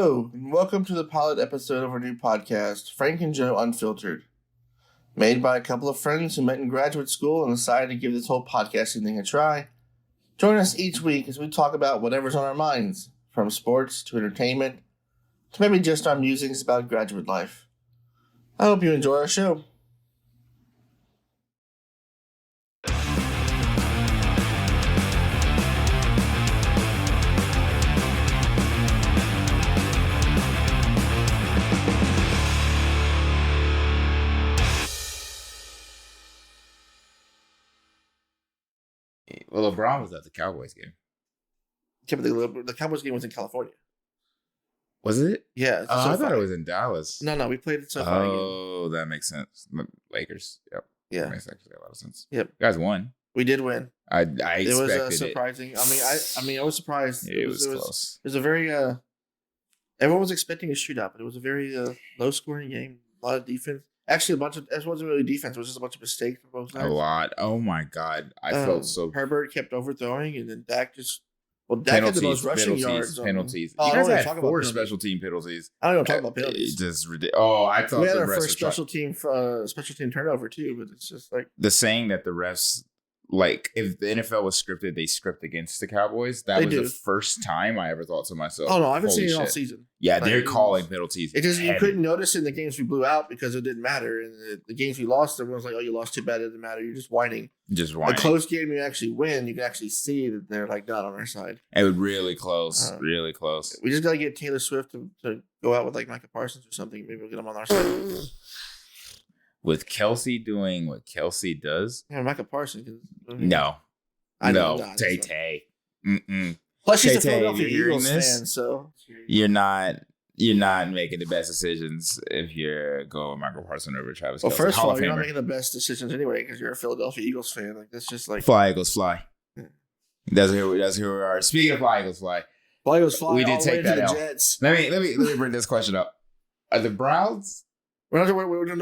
Hello, and welcome to the pilot episode of our new podcast, Frank and Joe Unfiltered. Made by a couple of friends who met in graduate school and decided to give this whole podcasting thing a try. Join us each week as we talk about whatever's on our minds, from sports to entertainment, to maybe just our musings about graduate life. I hope you enjoy our show. Well, LeBron was at the Cowboys game. Yeah, but the Cowboys game was in California. Was it? Yeah. I thought it was in Dallas. No, we played it SoFi again. Oh, that makes sense. Lakers. Yep. Yeah. That makes actually a lot of sense. Yep. You guys won. We did win. I expected it was surprising. I was surprised. It was close. It was a very everyone was expecting a shootout, but it was a very low scoring game. A lot of defense. Actually, it wasn't really defense. It was just a bunch of mistakes from both sides. A lot. Oh my God. I felt so. Herbert kept overthrowing, and then Dak had the most rushing yards. Penalties. You guys had 4 special team penalties. I don't want to talk about penalties. Just ridiculous. Oh, I thought we had our first special team turnover too, but it's just like the saying that the refs. Like, if the NFL was scripted, they script against the Cowboys. That was the first time I ever thought to myself. Oh, no, I haven't seen it all season. Yeah, they're calling penalties. It just, you couldn't notice in the games we blew out because it didn't matter. And the games we lost, everyone's like, oh, you lost too bad. It didn't matter. You're just whining. A close game, you actually win. You can actually see that they're like not on our side. It was really close. Really close. We just got to get Taylor Swift to go out with like Micah Parsons or something. Maybe we'll get them on our side. With Kelsey doing what Kelsey does? Yeah, Micah Parsons. No. I know. Tay. Plus, she's a Philadelphia Eagles fan, so you're not making the best decisions if you're going Michael Parsons over Travis Kelce. Well, first of all, you're not making the best decisions anyway because you're a Philadelphia Eagles fan. Like that's just like fly Eagles fly. Yeah. That's who we are. Speaking of fly Eagles fly, we did take that L. Let me bring this question up. Are the Browns? We're not talking about the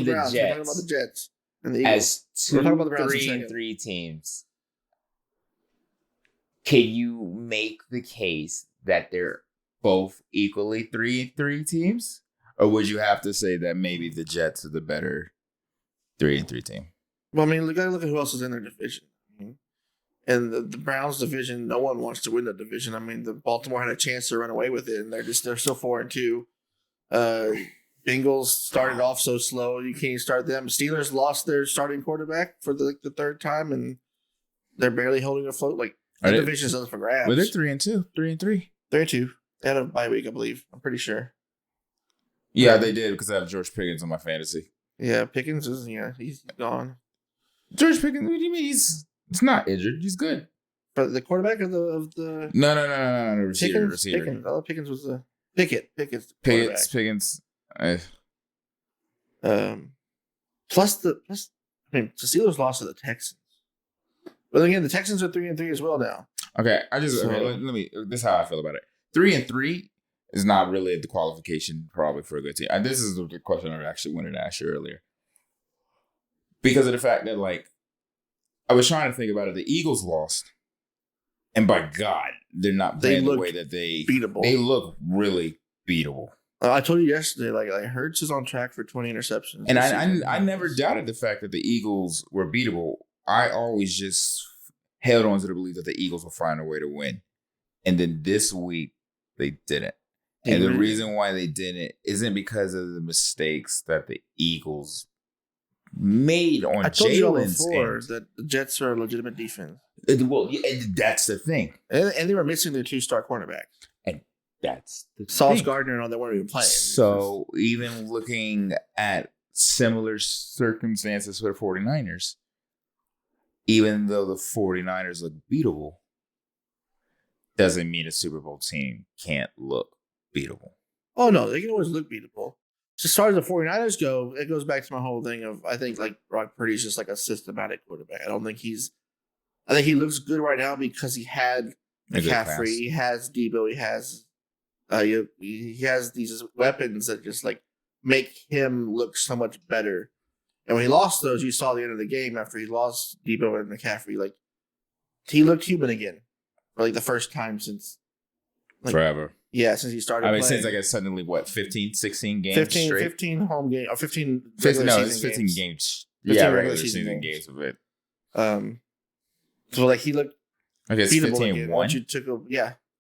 Browns. We're talking about the Jets. And the Eagles. As 2 3-3 teams, can you make the case that they're both equally 3-3 teams, or would you have to say that maybe the Jets are the better 3-3 team? Well, I mean, you got to look at who else is in their division. And the Browns division, no one wants to win that division. I mean, the Baltimore had a chance to run away with it, and they're still 4-2. Bengals started off so slow, you can't start them. Steelers lost their starting quarterback for the third time, and they're barely holding afloat. Like, the division's up for grabs. Well, they're 3-2. 3-3. 3-2. They had a bye week, I believe. I'm pretty sure. Yeah, they did because I have George Pickens on my fantasy. Yeah, Pickens is, he's gone. George Pickens, what do you mean? He's not injured. He's good. But the quarterback of the No. Receiver. Pickens. Oh, Pickens was the Pickens. Pickens. Plus, the Steelers lost to the Texans. But again, the Texans are 3-3 as well now. Okay, let me. This is how I feel about it. 3-3 is not really the qualification probably for a good team. And this is the question I actually wanted to ask you earlier, because of the fact that like I was trying to think about it. The Eagles lost, and by God, they're not playing the way that beatable. They look really beatable. I told you yesterday, like Hurts is on track for 20 interceptions. And I never doubted the fact that the Eagles were beatable. I always just held on to the belief that the Eagles will find a way to win. And then this week, they didn't. And the reason why they didn't isn't because of the mistakes that the Eagles made on Jalen's. I told you before that the Jets are a legitimate defense. Well, that's the thing. And they were missing their 2-star cornerback. That's the Sauce Gardner and all that weren't even playing. So even looking at similar circumstances for the 49ers, even though the 49ers look beatable, doesn't mean a Super Bowl team can't look beatable. Oh, no. They can always look beatable. As far as the 49ers go, it goes back to my whole thing of, I think, like, Brock Purdy's just like a systematic quarterback. I think he looks good right now because he had McCaffrey, he has Debo, he has these weapons that just like make him look so much better. And when he lost those, you saw the end of the game after he lost Debo and McCaffrey. Like, he looked human again for like the first time since forever. Yeah, since he started. I mean, playing. since I guess suddenly 15, 16 games straight. 15 home games or 15 15, regular no, season it's 15 games. games. 15 Yeah, regular season games of it. So like he looked I guess beatable 15 again. one. Once you took a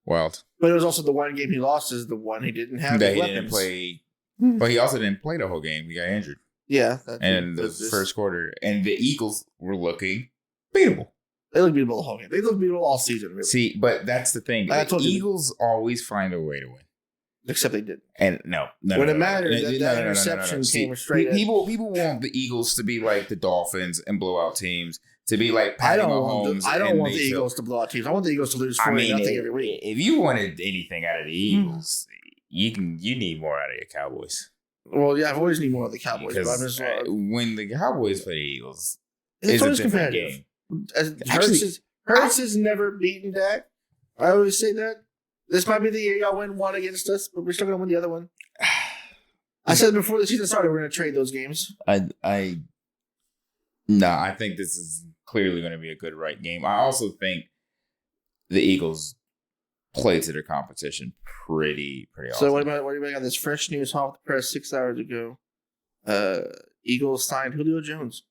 Wild. but it was also the one game he lost is the one he didn't have That his he didn't weapons. play. But he also didn't play the whole game. He got injured. Yeah, And the first quarter, and the Eagles were looking beatable. They look beatable the whole game. They look beatable all season, really. See, but that's the thing. The Eagles always find a way to win. Except they didn't. And no. When it mattered, that interception came straight. People want the Eagles to be like the Dolphins and blow out teams. To be like Patty Mahomes. I don't want the Eagles to blow out teams. I want the Eagles to lose 40-0 every week. If you wanted anything out of the Eagles, you need more out of your Cowboys. Well, yeah, I've always need more of the Cowboys. But I'm just, when the Cowboys play the Eagles, it's a always different competitive. game. Hurts has never beaten Dak. I always say that. This might be the year y'all win one against us, but we're still going to win the other one. I said before the season started, we're going to trade those games. I think this is clearly going to be a good right game. I also think the Eagles play to their competition pretty awesome. So what do you got this fresh news off the press 6 hours ago? Eagles signed Julio Jones.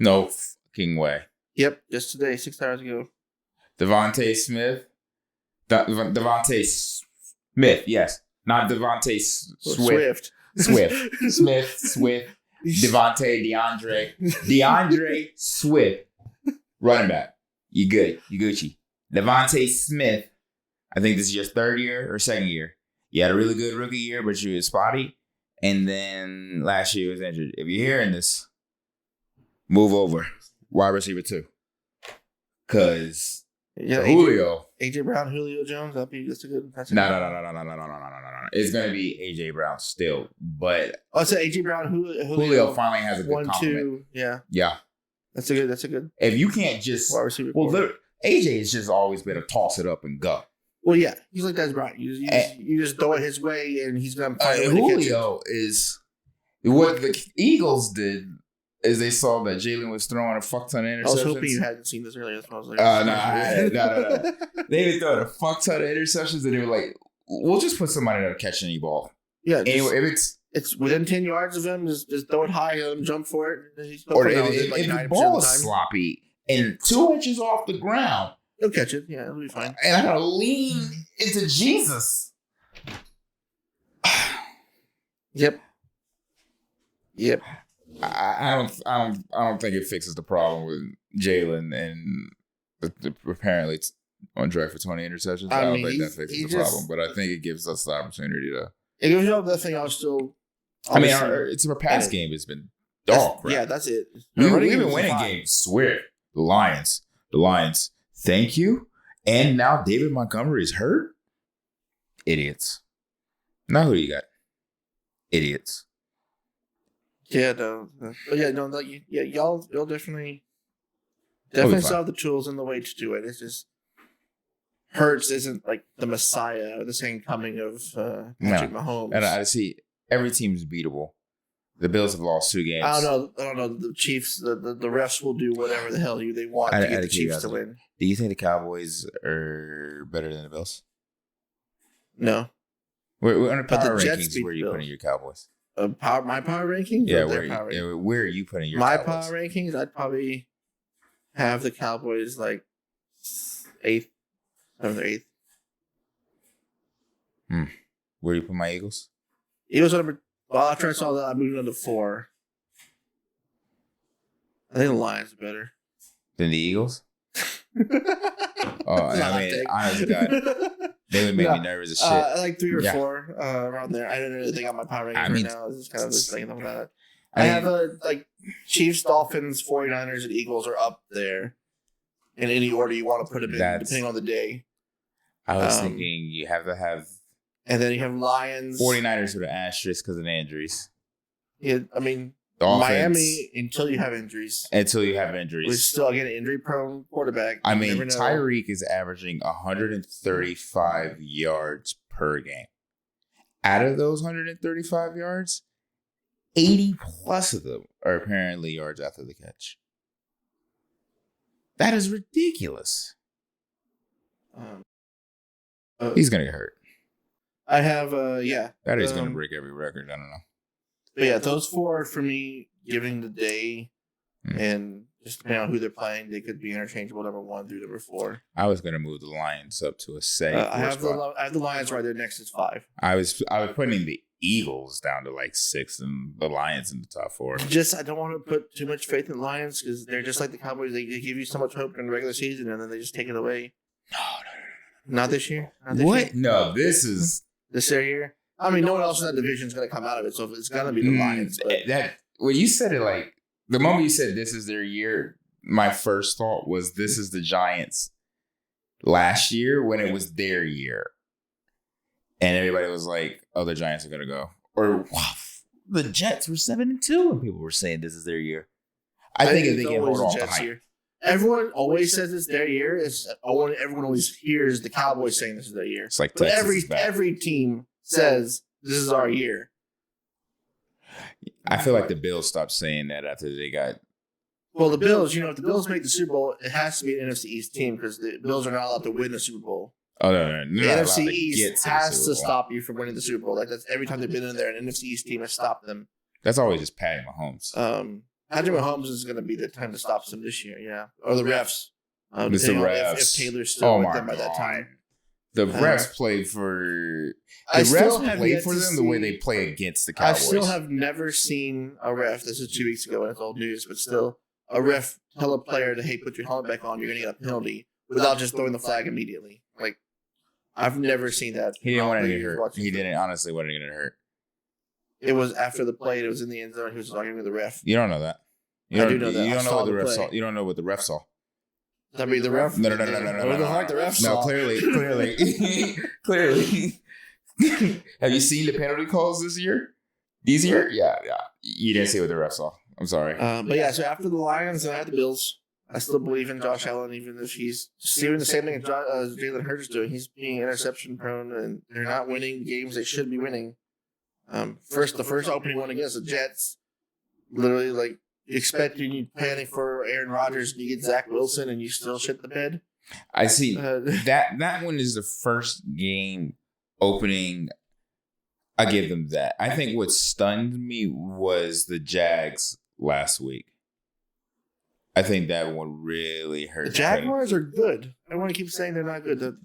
No fucking way. Yep, just today, 6 hours ago. Devontae Smith. Devontae Smith, yes. Not Devontae Swift. Swift. DeAndre Swift. Running back. You good. You Gucci. Devontae Smith. I think this is your third year or second year. You had a really good rookie year, but you were spotty. And then last year was injured. If you're hearing this, move over. Wide receiver 2. Because Julio. AJ Brown, Julio Jones. That's a good. No. It's going to be AJ Brown still. But I said AJ Brown, Julio finally has a good compliment. 2. Yeah. That's a good. If you can't just. Wide receiver. AJ has just always been a toss it up and go. Well, yeah, he's like Des Bryant. You just throw it his way, and he's gonna find a way to catch it. Julio is what the Eagles did. Is they saw that Jalen was throwing a fuck ton of interceptions. I was hoping you hadn't seen this earlier. That's what I was like. No. They were throwing a fuck ton of interceptions, and they were like, "We'll just put somebody that'll catch any ball." Yeah. Anyway, if it's within 10 yards of him, just throw it high, let him jump for it. Or if the ball is sloppy and 2 inches off the ground. He'll catch it. Yeah, it'll be fine. And I gotta lean into Jesus. Yep. I don't think it fixes the problem with Jalen and apparently it's on track for 20 interceptions. I don't think that fixes the problem, but I think it gives us the opportunity to. It gives you the thing. I was still. It's our pass game has been dog crap. Yeah, that's it. We've been winning games. Swear, the Lions. Thank you. And now David Montgomery is hurt. Idiots. Now who do you got? Idiots. Yeah, no. Y'all definitely still have the tools and the way to do it. It's just Hurts isn't like the Messiah or the second coming of Patrick Mahomes. And I see every team's beatable. The Bills have lost 2 games. I don't know. The Chiefs, the refs will do whatever the hell they want to get the Chiefs to win. Do you think the Cowboys are better than the Bills? No. We're on a power rankings. Where are you putting your Cowboys? My power rankings? Yeah, where are you putting your Cowboys? My power rankings, I'd probably have the Cowboys like 8th, 7th or 8th. Where do you put my Eagles? Eagles are number. Well, after I saw that, I moved on to 4. I think the Lions are better than the Eagles. Honest to God, they would make me nervous as shit. I like 3 or 4 around there. I don't really think on my power rankings right now. This is kind of just thinking about that. I have Chiefs, Dolphins, 49ers, and Eagles are up there in any order you want to put them in, depending on the day. I was thinking you have to have. And then you have Lions. 49ers with an asterisk because of the injuries. Yeah, I mean, Dolphins, Miami until you have injuries. We're still getting an injury-prone quarterback. I mean, Tyreek is averaging 135 yards per game. Out of those 135 yards, 80 plus of them are apparently yards after the catch. That is ridiculous. He's going to get hurt. I have, That is going to break every record. I don't know. But yeah, those 4 for me, giving the day, and just depending on who they're playing, they could be interchangeable, number 1 through number 4. I was going to move the Lions up to a say. I have the Lions right there next is 5. I was putting the Eagles down to like 6 and the Lions in the top 4. I don't want to put too much faith in the Lions because they're just like the Cowboys. They give you so much hope in the regular season and then they just take it away. No. Not this year. What? No, this is their year. I mean, no one else in that division is going to come out of it, so it's going to be the Lions. But. When you said it, like the moment you said this is their year, my first thought was this is the Giants last year when it was their year. And everybody was like, oh, the Giants are going to go. Or wow, the Jets were 7-2 and people were saying this is their year. I think if they can hold on to hype. Year. Everyone always says it's their year. Everyone always hears the Cowboys saying this is their year. It's like but every team says this is our year. I feel like the Bills stopped saying that after they got. Well, the Bills, if the Bills make the Super Bowl, it has to be an NFC East team because the Bills are not allowed to win the Super Bowl. Oh, no. The NFC East has to stop you from winning the Super Bowl. Like that's every time they've been in there, an NFC East team has stopped them. That's always just Patty Mahomes. Patrick Mahomes is going to be the time to stop them this year, yeah. Or the refs. It's the refs. If Taylor's still with them by that time. The refs play for them the way they play against the Cowboys. I still have never seen a ref. This is 2 weeks ago and it's old news, but still a ref tell a player to put your helmet back on. You're going to get a penalty without just throwing the flag immediately. Like I've never seen that. He didn't want to get hurt. He didn't honestly want to get hurt. It was after the play. It was in the end zone. He was arguing with the ref. You don't know that. I do know that. You don't know what the ref saw. You don't know what the ref saw. That be the ref? No. Like the ref saw. No, clearly. Have you seen the penalty calls this year? These year? Yeah. You didn't see what the ref saw. I'm sorry. But yeah, so after the Lions, I had the Bills. I still believe in Josh Allen, even if he's doing the same thing as Jalen Hurts is doing. He's being interception prone, and they're not winning games they should be winning. The first opening one against the Jets, literally like expecting you panic for Aaron Rodgers, and you get Zach Wilson, and you still shit the bed. I see that one is the first game opening. I give them that. I think what stunned me was the Jags last week. I think that one really hurt. The Jaguars are good. I want to keep saying they're not good. The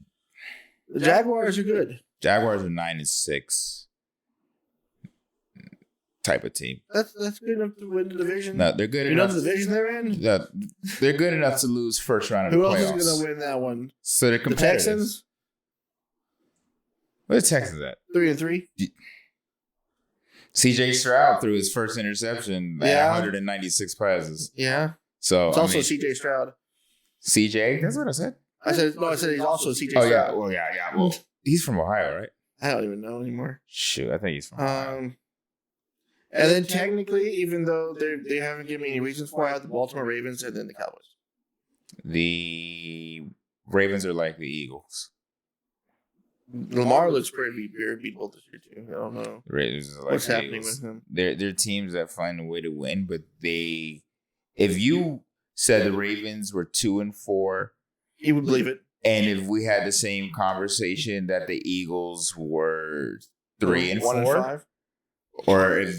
Jaguars are good. Jaguars are 9-6 type of team. That's good enough to win the division. No, they're good enough. You know the division they're in? They're good enough to lose first round of the playoffs. Who else is going to win that one? So they're competitive. The Texans? Where's the Texans at? 3-3. CJ Stroud threw his first interception at 196 passes. Yeah. So it's also CJ Stroud. CJ? That's what I said. I said he's also CJ Stroud. Oh, yeah. Well, yeah. Well, he's from Ohio, right? I don't even know anymore. Shoot, I think he's from Ohio. And then technically, even though they haven't given me any reasons for it, I have the Baltimore Ravens and then the Cowboys. The Ravens are like the Eagles. Lamar looks pretty beatable this year too. I don't know what's happening with him. They're teams that find a way to win, but if you said the Ravens were 2-4, he would believe it. And if we had the same conversation that the Eagles were 3-4, or if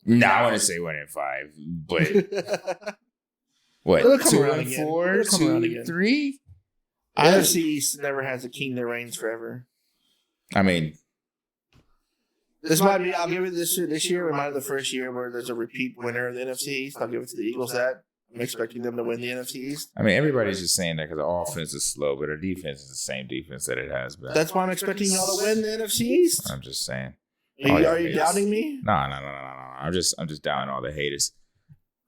I want to say 1-5, but what 2-4, 2-3? NFC East never has a king that reigns forever. I mean, this might be. I'll give it this year. It might be the first year where there's a repeat winner of the NFC East. I'll give it to the Eagles. That I'm expecting them to win the NFC East. I mean, everybody's just saying that because the offense is slow, but our defense is the same defense that it has been. That's why I'm expecting y'all to win the NFC East. I'm just saying. Are you doubting me? No. I'm just doubting all the haters.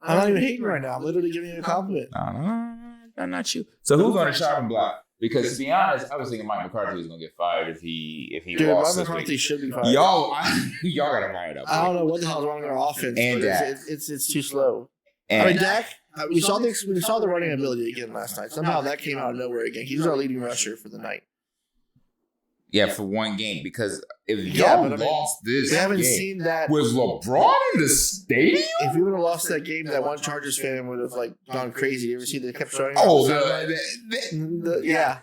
I'm not even hating right now. I'm literally giving you a compliment. No, not you. So who's on the chopping block? Because to be honest, I was thinking Mike McCarthy was gonna get fired if he lost. Mike McCarthy should be fired. Y'all gotta fire it up. I don't know what the hell's wrong with our offense. And Dak. It's too slow. I mean, Dak. We saw the running ability again last night. Somehow that came out of nowhere again. He was our leading rusher for the night. Yeah, for one game, because if y'all lost this game, we haven't seen that. Was LeBron in the stadium? If we would have lost that game, that one Chargers fan would have gone crazy. You ever see they kept showing? Oh, yeah.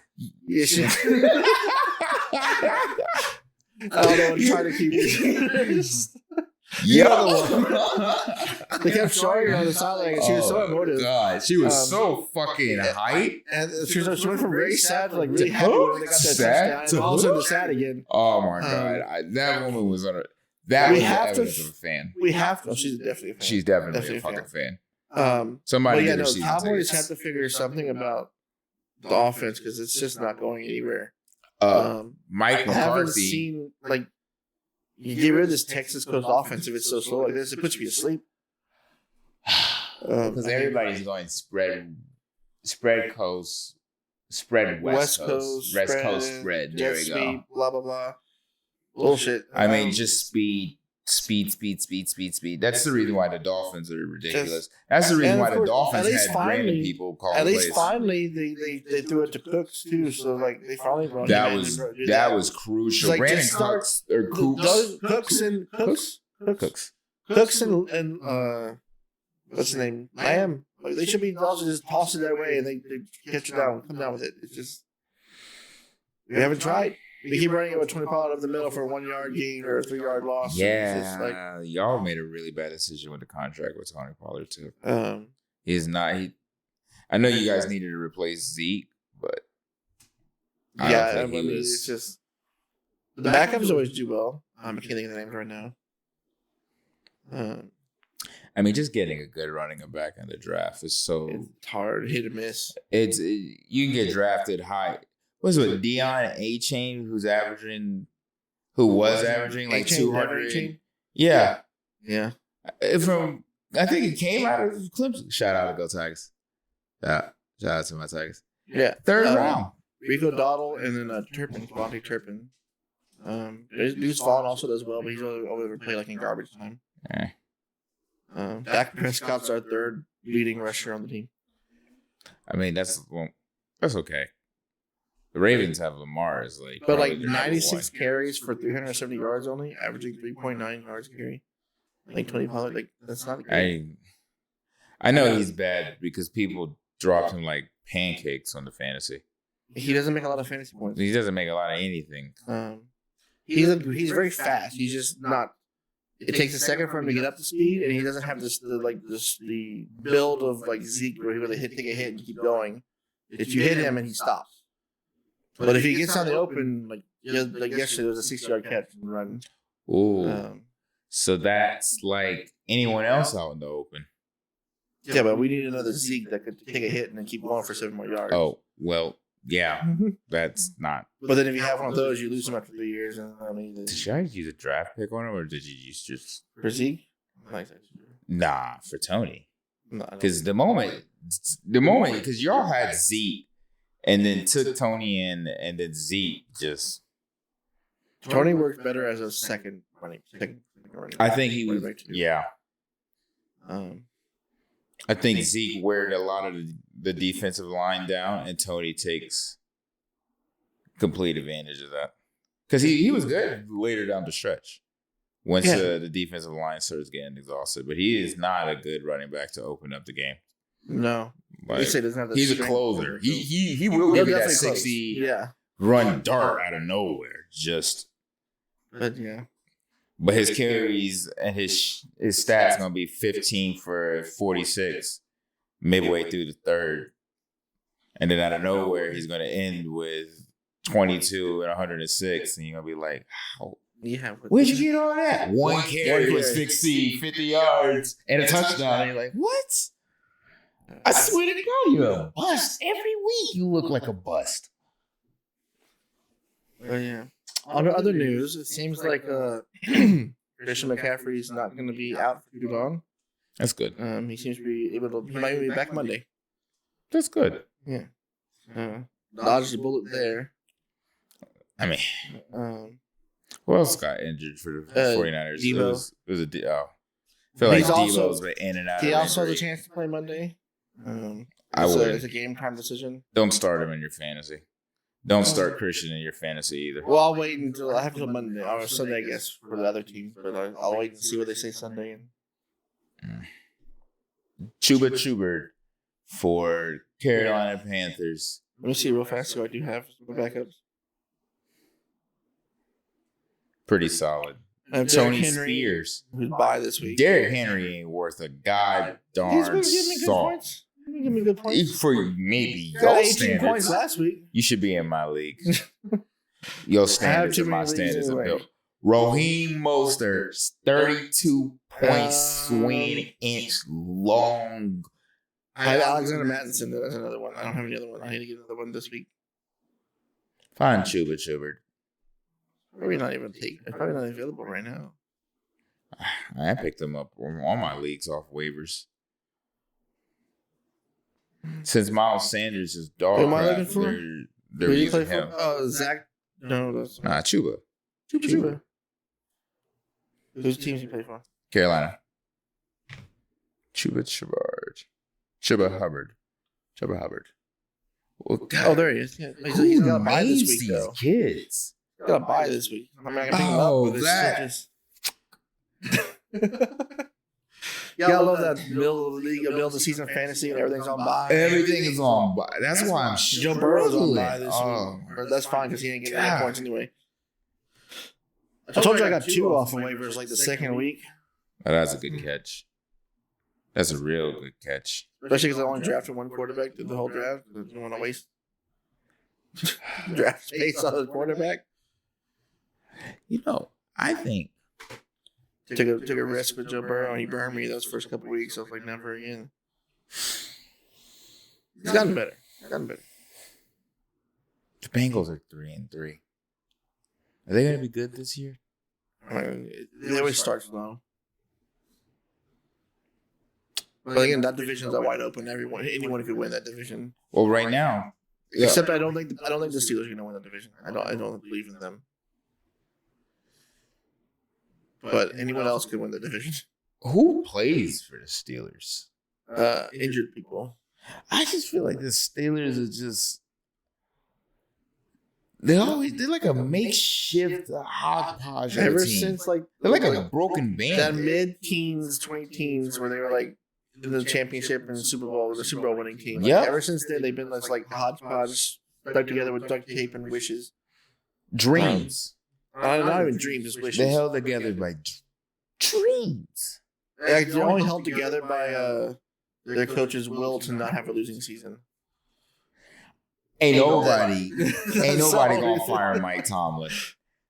Although I'm trying to keep it. They kept showing her on the sideline, and she was so emotive. God, she was so fucking hype. And she went from very sad to like really happy when they got that touchdown, and all of a sudden sad again. Oh my God, that woman was on a. That was the evidence of a fan. We have to. She's definitely a fan. She's definitely a fucking fan. Somebody get her season Cowboys have to figure something about the offense because it's just not going anywhere. Mike McCarthy. I haven't seen like you get rid of this Texas Coast offense if it's so slow like this, it puts me to sleep. Because everybody's going spread coast, spread west coast, spread. There we go. Blah blah blah. Bullshit. I mean, just speed. That's the reason why the Dolphins are ridiculous. That's the reason why the Dolphins had random people call plays. At least finally they threw it to Cooks too. So like they finally brought that was crucial. Like Brandon Cooks or Cooks and what's his name? Lamb. Like, they should be also just toss it that way and they catch it down, come down with it. It's just we haven't tried. We keep running it with 20 pound up the middle for a 1 yard gain or a 3 yard loss. Yeah, y'all made a really bad decision with the contract with Tony Pollard too. He's not. I know you guys needed to replace Zeke, but I mean, it's just the backups always do well. I can't think of the names right now. I mean, just getting a good running back in the draft is so it's hard, hit or miss. You can get drafted high. What's it, Dion A-Chain, who was averaging like 200? Yeah. I think it came out of Clemson. Shout out to Go Tigers. Shout out to my Tigers. Yeah. Third round. Rico Dowdle and then Devontae Turpin. Dude's fallen also does well, but he's only ever played like in garbage time. Dak Prescott's our third leading rusher on the team. I mean, that's okay. The Ravens have Lamar as like, but like 96 carries for 370 yards only, averaging 3.9 yards a carry. Like 20 pounds, like that's not good. I know he's bad because people dropped him like pancakes on the fantasy. He doesn't make a lot of fantasy points. He doesn't make a lot of anything. He's very fast. He's just not. It takes a second for him to get up to speed, and he doesn't have the build of like Zeke where he really take a hit and keep going. If you hit him and he stops. But if he gets on the open, like yesterday, there was a 6-yard catch and run. Ooh. So that's like anyone else out in the open. Yeah, but we need another Zeke that could take a hit and then keep going for 7 more yards. Oh, well, yeah. That's not. But then if you have one of those, you lose him after 3 years. And I mean, did you guys use a draft pick on him, or did you use just for Zeke? Nah, for Tony. Because the moment, because y'all had Zeke. And then took Tony in, and then Zeke just. Tony works better as a second running. I think he was. Yeah. I think Zeke weared a lot of the defensive line down, and Tony takes complete advantage of that because he was good later down the stretch. Once the defensive line starts getting exhausted, but he is not a good running back to open up the game. No. Like, he's a closer. He will give you that 60 run dart out of nowhere. But his carries and his stats gonna be 15 for 46 midway through the third, and then out of nowhere he's gonna end with 22 and 106, and you're gonna be like, "How? Where'd you get all that?" One carry was 50 yards and a touchdown. And you're like, "What?" I swear to God, you're a bust. Every week you look like a bust. On the other news, it seems like Christian McCaffrey's not going to be out for too long. That's good. He seems to be able to. He might be back Monday. That's good. Yeah. Dodged the bullet there. I mean, who else got injured for the 49ers? Debo. It was I feel like Debo's been in and out. He also has a chance to play Monday. It's a game time decision. Don't start him in your fantasy. Don't start Christian in your fantasy either. Well, I'll wait until I have till Monday or Sunday, I guess, for the other team. But I'll wait and see what they say Sunday. Chuba for Carolina Panthers. Let me see real fast who I do have for backups. Pretty solid. Tony Spears. Who's by this week? Derrick Henry ain't worth a god darn He's been giving me good salt. points. He's been giving me good points. For maybe Got your 18 standards, points last week. you should be in my league. Your standards too and my many leagues standards are anyway. built. Raheem Mostert's 32-point swing inch long. I have Alexander Mattinson. That's another one. I don't have any other one. I need to get another one this week. Fine, Chuba. Probably not even probably not available right now. I picked them up on all my leagues off waivers. Since Miles Sanders is dog Who am I crap, looking for? they're Who do you using play him. for? Oh, Zach. No, that's Nah, Chuba. Chuba. Whose teams you play for? Carolina. Chuba Hubbard. Well, God, Oh, there he is. Yeah. He's got a bye this week, these though. kids? He's got a bye this week. I mean, I can pick him Oh, up, but that. it's just... Yeah, I love that middle of the league, middle of the season fantasy, and everything's on bye. Everything is on bye. That's why I'm Joe Burrow's on bye this Oh, week. But that's fine because he ain't getting any God. points anyway. I told you I got 2 off of waivers like the second week. oh, that's a good catch. That's a real good catch. Especially because I only drafted 1 quarterback through the whole draft. I didn't want to waste draft space on the quarterback. You know, I think Took a risk with Joe Burrow, and he burned me those first couple weeks. I was like, never again. He's gotten better. the Bengals are 3-3. Are they going to be good this year? I mean, they always start slow. But again, that division's wide open. Anyone could win that division. Well, right now, Except I don't think the Steelers are going to win the division. I don't believe in them. But anyone else could win the division. who plays for the Steelers? Injured people. I just feel like the Steelers are just they're like a makeshift hodgepodge. of a Ever team. since like They're like a broken that band. mid-teens, 20-teens, where they were like in the championship and Super Bowl, the Super Bowl winning team. Like, Yep. Ever since then, they've been this like hodgepodge stuck together with duct tape and wishes. Dreams. Not even dreams, just wishes. They're held together by dreams. Like, they're only held together by their coach's will to not have a losing season. Ain't nobody That's all. gonna fire Mike Tomlin.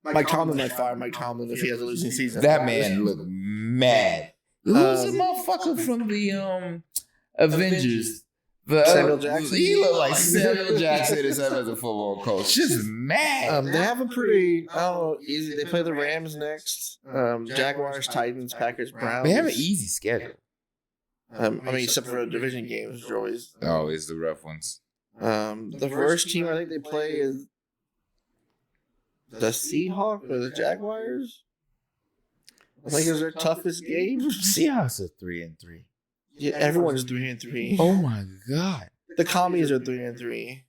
Mike Tomlin might fire Mike Tomlin if he has a losing season. That man looked mad. Who's the motherfucker from the Avengers? Samuel Jackson? He looked like Samuel Jackson himself as a football coach. Just mad. They have a pretty, I don't know, easy. They play the Rams next. Jaguars, Titans, Packers, Browns. They have an easy schedule. I mean, except for the division games, which are always. Always the rough ones. The first team I think they play is the Seahawks or the Jaguars. I think it's their toughest game. Seahawks are 3-3. Yeah, everyone's 3-3. Oh my god. The Commies are 3-3.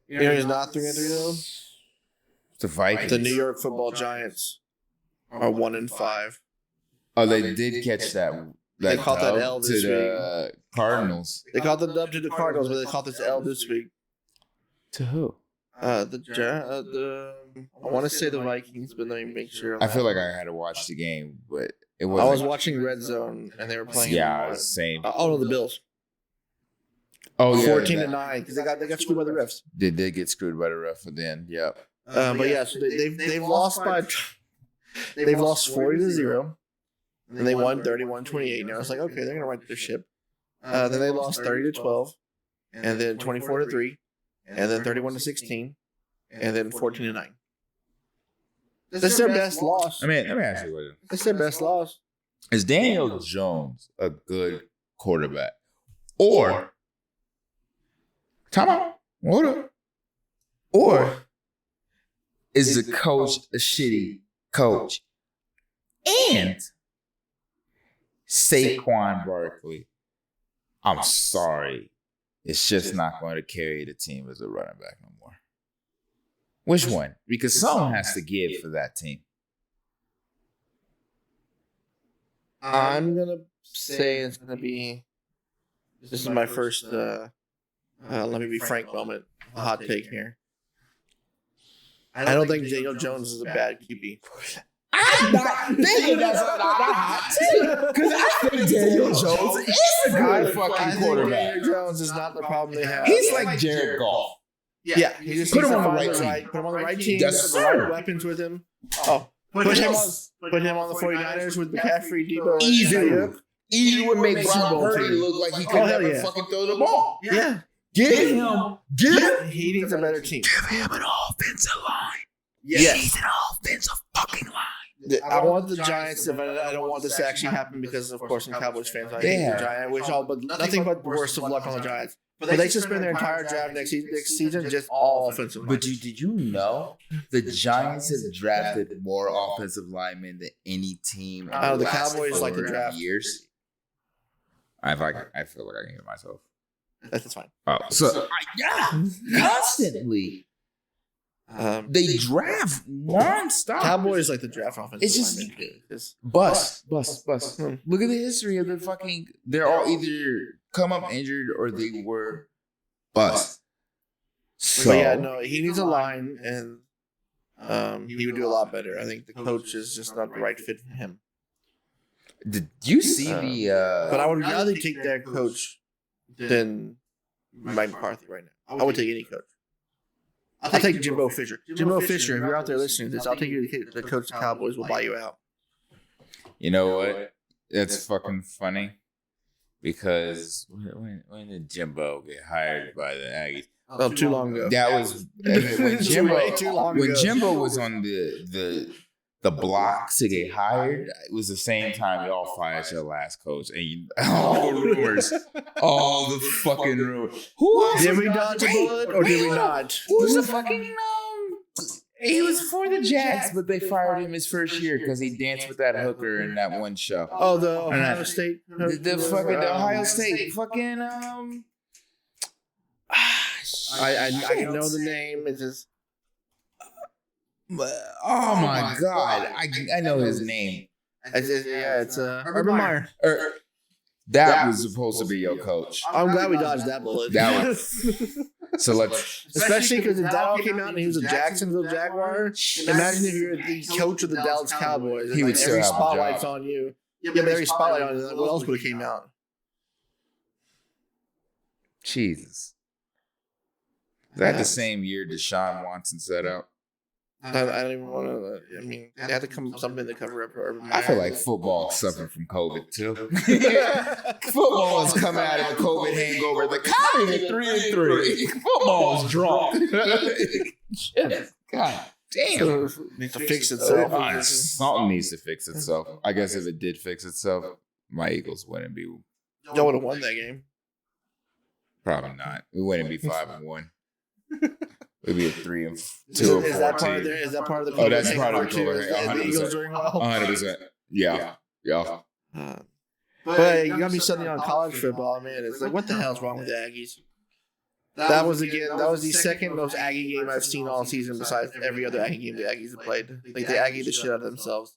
You know who's not 3-3 though? The Vikings. The New York Football Giants are 1-5. Oh, they did catch that. They caught that dub L to this the Cardinals. They caught the dub to the Cardinals, but they caught this L this week. To who? I want to say the Vikings, but let me make sure. I feel like I had to watch the game, but it I wasn't. was watching Red Zone, and they were playing. Yeah, same. Oh no, the Bills. Oh yeah, 14-9 because they got screwed by the refs. They did get screwed by the ref at the end. Yep. But yeah, so they've lost by 40-0, and they won 31-28. Now it's like okay, they're gonna right their ship. Then they lost 30-12, and then 24-3, and then 31-16, and then 14-9. That's their best loss. I mean, let me ask you what. That's their best loss. Is Daniel Jones a good quarterback, or time out? Hold up. Or is the coach a shitty coach? And Saquon Barkley, I'm sorry, it's just not going to carry the team as a running back no more. Which one? Because someone has to give for that team. I'm gonna say it's gonna be. This is my first. Let me be frank moment. A hot take here. I don't think Daniel Jones is a bad QB. I'm not thinking that's not a hot take because I think Daniel Jones is a good fucking quarterback. Daniel Jones is not the problem they have. He's like Jared Goff. Yeah, he just put needs him to on the find right team. Put him on the right team. Yes, the right sir. weapons with him. Oh, put him on the 49ers with McCaffrey, Debo. Easy would make Brock Purdy look like he could never fucking throw the ball. Yeah. Give him. He needs a better team. Give him an offensive line. Yes. He needs an offensive fucking line. I want the Giants, but I don't want this to actually happen because, of course, I'm Cowboys fans. I hate the Giants. I wish but nothing but the worst of luck on the Giants. But they should spend their entire draft next season just all offensive line. But did you know the Giants have drafted more offensive linemen than any team? The Cowboys like to draft years. I feel like I can hear myself. That's fine. Oh, so constantly. They draft non-stop. Cowboys like the draft offensive. It's just bust. Look at the history of the fucking. They're all either come up injured or they were bust. So he needs a line, and he would do a lot better. I think the coach is just not the right fit for him. Did you see the? But I would rather take that coach than Mike McCarthy right now. I would take any coach. I'll take Jimbo Fisher. Jimbo Fisher, if you're out there listening to this, I'll take you to the coach of the Cowboys. Will buy you out. You know what? That's fucking funny. Because when did Jimbo get hired by the Aggies? Oh, too long ago. That was when Jimbo was on the blocks to get hired. It was the same time y'all fired your last coach, and all the rumors, all the fucking rumors. Who else? Did we dodge a bullet or did we not? Who's the fucking He was for the Jacks, but they fired him his first year because he danced with that hooker in that one show. Oh, the Ohio State, the Ohio State fucking I know the name. It's just. Oh my God! I know his name. It's Urban Meyer. That was supposed to be your coach. I'm glad we dodged that bullet. So let's, especially because if that all came out and he was a Jacksonville Jaguar. Imagine if you're the coach of the Dallas Cowboys. He would still every have a spotlight's job. on you. Yeah, but every spotlight on you. What else would have came out? Jesus. Is that the same year Deshaun Watson set up? I don't even want to. I mean, they had to come up something to cover up for Urban Meyer. I feel like football suffered from COVID too. Football has come out of a COVID hangover. The Cowboys are 3-3. Football's drunk. God damn. Needs to fix itself. Something needs to fix itself. I guess if it did fix itself, my Eagles wouldn't be. Y'all would have won that game. Probably not. We wouldn't be 5-1. We'd be a 3-2 or 4. Is that part of the? Oh, that's part of the cover. The Eagles doing well. 100%. Yeah. But you got me studying on college football, man. It's like, what the hell's wrong with the Aggies? That was the second most Aggie game I've seen all season, besides every other Aggie game the Aggies have played. Like they Aggie the shit out of themselves.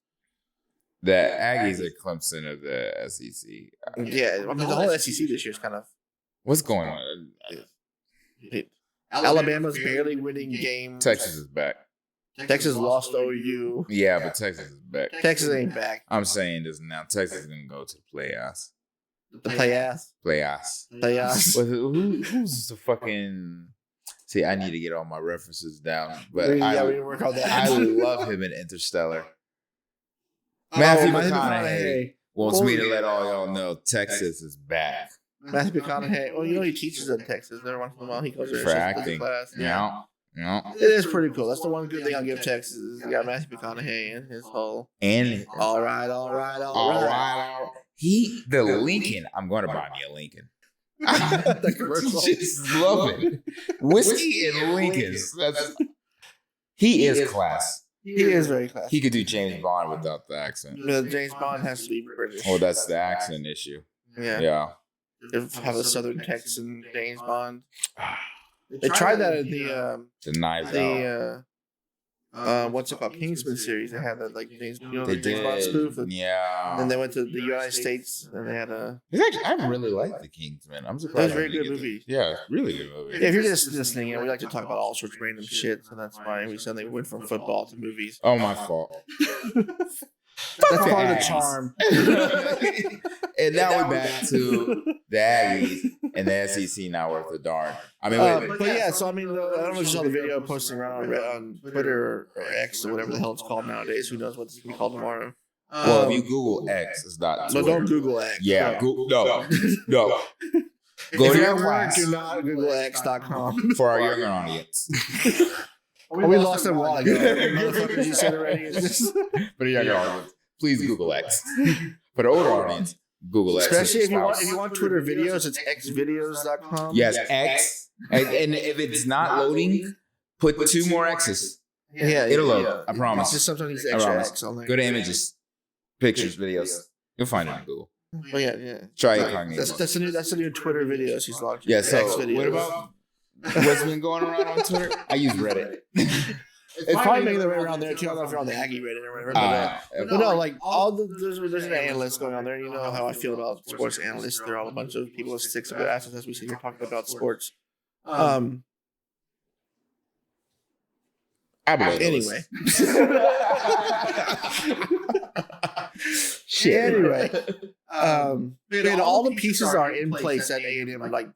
The Aggies are Clemson of the SEC. Yeah, I mean the whole SEC this year is kind of. What's going on? Alabama's barely winning games. Texas is back. Texas lost OU. Yeah, but Texas is back. Texas ain't back. I'm saying this now. Texas is going to go to the playoffs. The playoffs? Playoffs. Who's the fucking... See, I need to get all my references down. But we need to work on that. I love him in Interstellar. Matthew McConaughey wants me to let all y'all know Texas is back. Matthew McConaughey. Well, he teaches in Texas. Every once in a while, he goes there for acting. Class. Yeah. It is pretty cool. That's the one good thing I'll give Texas. Is you got Matthew McConaughey and his whole. And all right. The Lincoln. I'm going to buy me a Lincoln. The commercial. Just love it. Whiskey and Lincolns. He is class. He is very classy. He could do James Bond without the accent. James Bond has to be British. Oh, that's the accent issue. Yeah. Have a Southern Texan James Bond. They tried that at the what's it called? Kingsman series. They had that like James, They the James Bond did. spoof. Yeah. Then they went to the United States and they had I really like the Kingsman. I'm surprised. That was a very good movie. Yeah, really good movie. Yeah, if you're just listening, we like to talk about all sorts of random shit, so that's why we suddenly went from football to movies. Oh, my fault. That's part of the charm. And now we're back to the Aggies and the SEC not worth a darn. I mean, but yeah, so I mean, I don't know if you saw the video posting around on Twitter or X or whatever the hell it's called nowadays. Who knows what it's going to be called tomorrow? Well, if you Google X, it's not Twitter. No, don't Google X. Yeah, no. No. Go If to you're your at work, class do not Google X.com. for our younger audience. We lost them a while ago. Motherfuckers, you said already. For the younger audience, please Google X. For the older audience, Google X. Especially if you want Twitter videos, it's xvideos.com. Yes, X. And if it's not loading, put 2 more X's. Yeah, It'll load. I promise. It's just sometimes I extra promise. X on there. Go to images, pictures, videos. You'll find it on Google. Oh yeah. Try incognito. That's the new Twitter videos he's launching. Yeah. So X videos. what about what's been going around on Twitter? I use Reddit. It's probably making their way around there too. I don't know if you're on the Aggie Reddit or whatever. But no, like there's an analyst going on there. You know how I feel about sports analysts. They're all a bunch of people with sticks up their asses as we sit here talking about sports. Anyway. Shit. Anyway. And all the pieces are in place at A&M like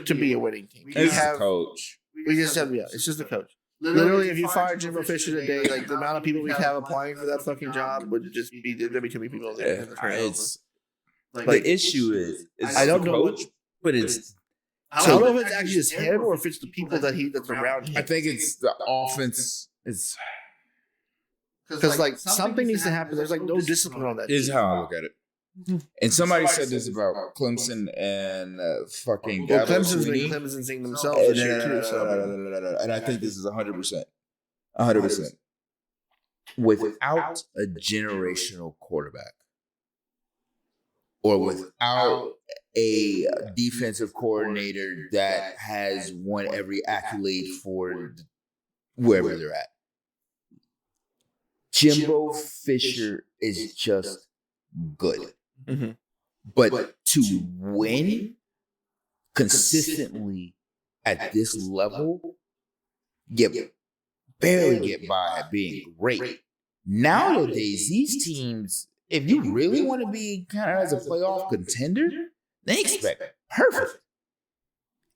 to be a winning team. It's the coach. We just have it's just the coach. Literally, if you fire Jimbo Fisher today, like the amount of people we have applying for that fucking job would just be there'd be too many people there. It's the issue is I don't know coach, but it's. I don't know if it's actually just him or if it's the people that's around him. I think it's the offense. It's because like something needs to happen. There's like no discipline on that. Is how I look at it. And somebody said this about Clemson and fucking. Well, Clemson's seeing themselves this year too. And I think this is 100%. 100%. Without a generational quarterback, or without a defensive coordinator that has won every accolade for wherever they're at, Jimbo Fisher is just good. Mm-hmm. But to win consistently at this level, you barely get by being great. Nowadays, these teams, if you really want to be kind of as a playoff contender, they expect perfect.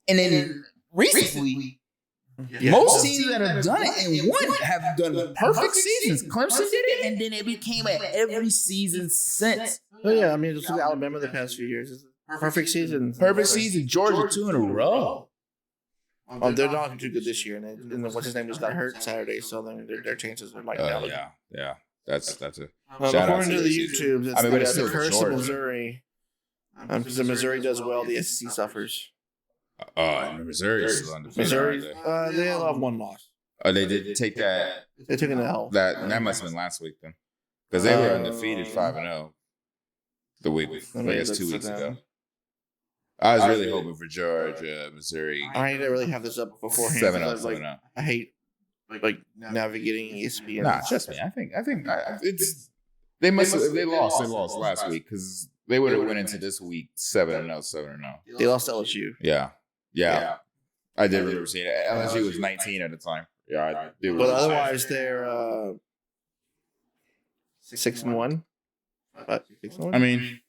And then recently, most teams that have done it and won have done perfect seasons. Clemson did it, and then it became an every season since. Oh yeah, I mean, just look at Alabama the past few years. It's a perfect season. Perfect season. Georgia 2 in a row. Oh, they're not too good this year, and what's his name just got hurt Saturday, so then their chances are like down. Yeah. That's a. According to the YouTube, it's but it's the still curse Georgia. of Missouri. Because if Missouri does well, the SEC suffers. Missouri is still undefeated. Missouri, they have 1 loss. Oh, they did take that. They took an L. That must have been last week then, because they were undefeated 5-0. The week, I guess 2 weeks ago. I was really hoping for Georgia, Missouri. I didn't really have this up beforehand. 7-0. I hate navigating ESPN. Nah, trust me. I think it's they lost last week because they would have went into this week 7-0, 7-0. They lost to LSU. Yeah. I did remember seeing it. LSU was 19 at the time. Yeah, I do. But otherwise, they're 6-1. But 6-1. I mean,